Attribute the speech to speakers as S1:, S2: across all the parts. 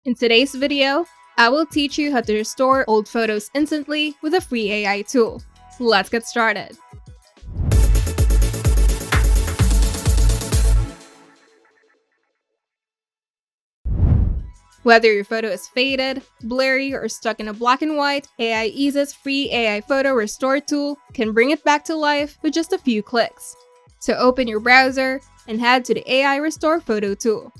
S1: In today's video, I will teach you how to restore old photos instantly with a free AI tool. Let's get started. Whether your photo is faded, blurry, or stuck in a black and white, AIEase's free AI photo restore tool can bring it back to life with just a few clicks. So open your browser and head to the AI Restore Photo tool.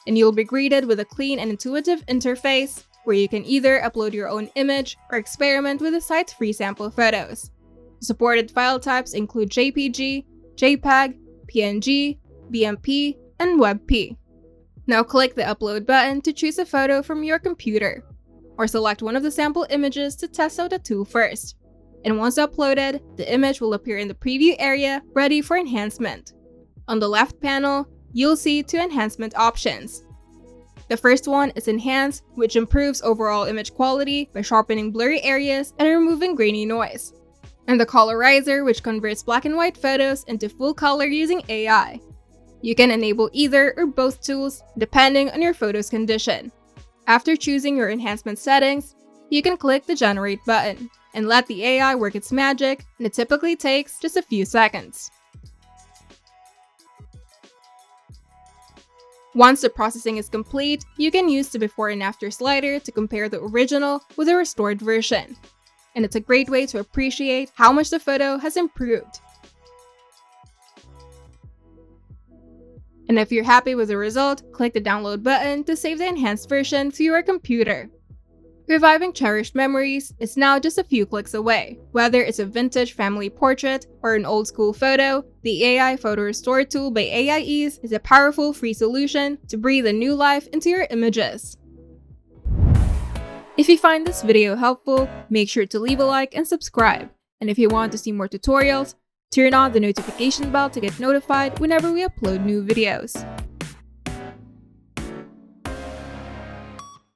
S1: And you'll be greeted with a clean and intuitive interface where you can either upload your own image or experiment with the site's free sample photos. Supported file types include JPG, JPEG, PNG, BMP, and WebP. Now click the Upload button to choose a photo from your computer, or select one of the sample images to test out the tool first. And once uploaded, the image will appear in the preview area ready for enhancement. On the left panel, you'll see two enhancement options. The first one is Enhance, which improves overall image quality by sharpening blurry areas and removing grainy noise. And the Colorizer, which converts black and white photos into full color using AI. You can enable either or both tools depending on your photo's condition. After choosing your enhancement settings, you can click the Generate button and let the AI work its magic, and it typically takes just a few seconds. Once the processing is complete, you can use the before and after slider to compare the original with the restored version. And it's a great way to appreciate how much the photo has improved. And if you're happy with the result, click the download button to save the enhanced version to your computer. Reviving cherished memories is now just a few clicks away. Whether it's a vintage family portrait or an old school photo, the AI Photo Restore tool by AIEase is a powerful free solution to breathe a new life into your images. If you find this video helpful, make sure to leave a like and subscribe. And if you want to see more tutorials, turn on the notification bell to get notified whenever we upload new videos.